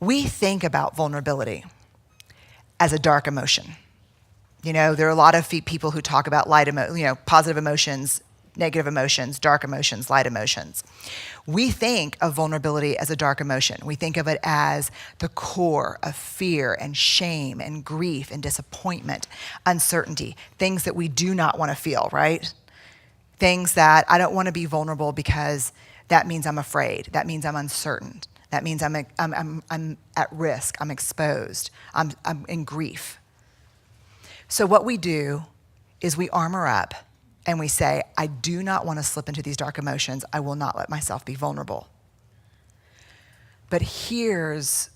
We think about vulnerability as a dark emotion. There are a lot of people who talk about positive emotions, negative emotions, dark emotions, light emotions. We think of vulnerability as a dark emotion. We think of it as the core of fear and shame and grief and disappointment, uncertainty, things that we do not want to feel, right? Things that I don't want to be vulnerable because that means I'm afraid. That means I'm uncertain. That means I'm at risk. I'm exposed. I'm in grief. So what we do is we armor up and we say, I do not want to slip into these dark emotions. I will not let myself be vulnerable. But here's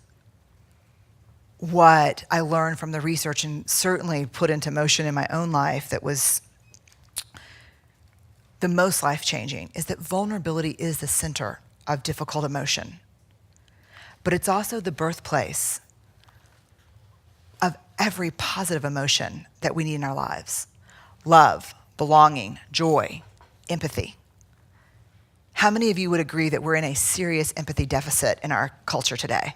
what I learned from the research and certainly put into motion in my own life that was the most life-changing, is that vulnerability is the center of difficult emotion. But it's also the birthplace of every positive emotion that we need in our lives. Love, belonging, joy, empathy. How many of you would agree that we're in a serious empathy deficit in our culture today?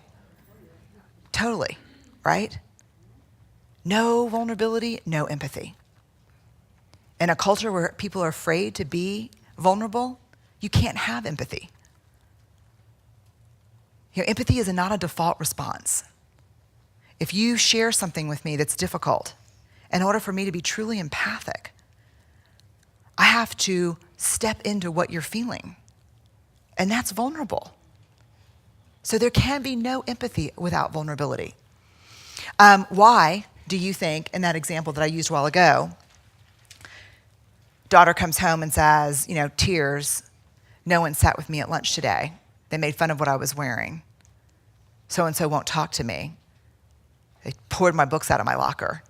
Totally, right? No vulnerability, no empathy. In a culture where people are afraid to be vulnerable, you can't have empathy. Empathy is not a default response. If you share something with me that's difficult, in order for me to be truly empathic, I have to step into what you're feeling. And that's vulnerable. So there can be no empathy without vulnerability. Why do you think, in that example that I used a while ago, daughter comes home and says, tears, no one sat with me at lunch today. They made fun of what I was wearing. So-and-so won't talk to me. They poured my books out of my locker.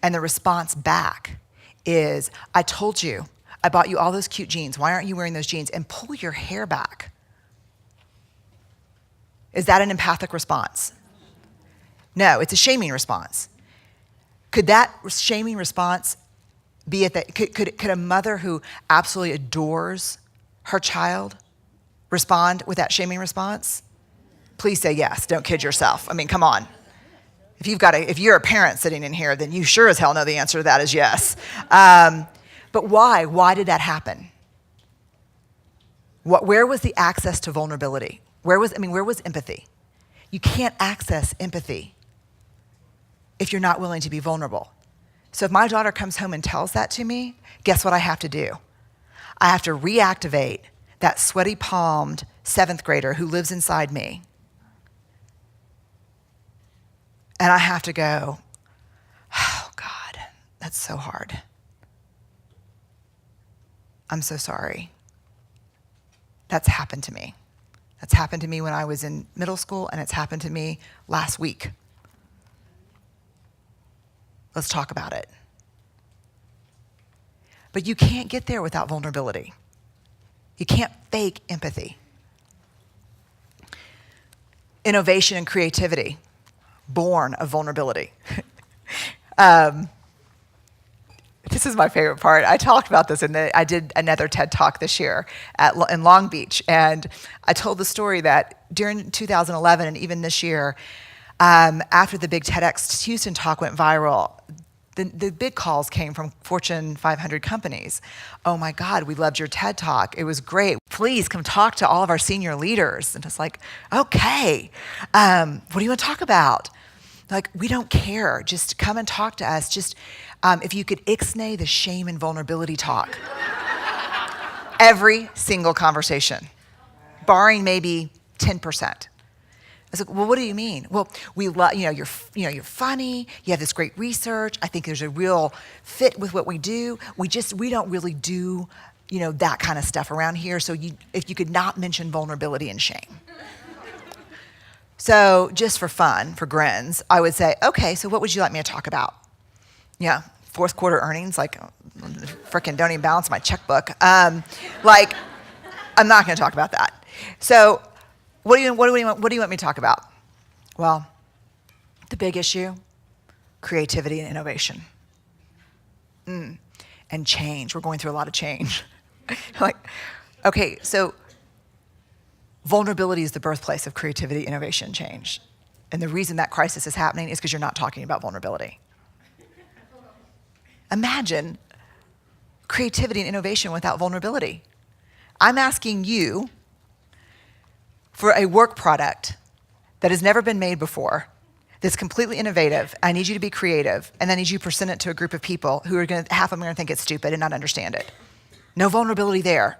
And the response back is, I told you, I bought you all those cute jeans. Why aren't you wearing those jeans? And pull your hair back. Is that an empathic response? No, it's a shaming response. Could that shaming response be could a mother who absolutely adores her child respond with that shaming response? Please say yes. Don't kid yourself. I mean, come on. If you're a parent sitting in here, then you sure as hell know the answer to that is yes. But why? Why did that happen? Where was the access to vulnerability? Where was empathy? You can't access empathy if you're not willing to be vulnerable. So if my daughter comes home and tells that to me, guess what I have to do? I have to reactivate that sweaty palmed 7th grader who lives inside me. And I have to go, oh God, that's so hard. I'm so sorry. That's happened to me. That's happened to me when I was in middle school, and it's happened to me last week. Let's talk about it. But you can't get there without vulnerability. You can't fake empathy. Innovation and creativity, born of vulnerability. This is my favorite part. I talked about this, I did another TED Talk this year in Long Beach, and I told the story that during 2011 and even this year, after the big TEDx Houston talk went viral, the big calls came from Fortune 500 companies. Oh my God, we loved your TED Talk. It was great. Please come talk to all of our senior leaders. And it's like, okay, what do you want to talk about? Like, we don't care. Just come and talk to us. Just if you could ixnay the shame and vulnerability talk. Every single conversation, barring maybe 10%. I was like, well, what do you mean? Well, we love, you're funny. You have this great research. I think there's a real fit with what we do. We don't really do, that kind of stuff around here. So if you could not mention vulnerability and shame. So just for fun, for grins, I would say, okay, so what would you like me to talk about? Yeah, fourth quarter earnings, frickin' don't even balance my checkbook. I'm not going to talk about that. So what do you want me to talk about? Well, the big issue, creativity and innovation. And change. We're going through a lot of change. Okay, so Vulnerability is the birthplace of creativity, innovation, change. And the reason that crisis is happening is because you're not talking about vulnerability. Imagine creativity and innovation without vulnerability. I'm asking you for a work product that has never been made before, that's completely innovative. I need you to be creative, and I need you to present it to a group of people who are half of them are gonna think it's stupid and not understand it. No vulnerability there.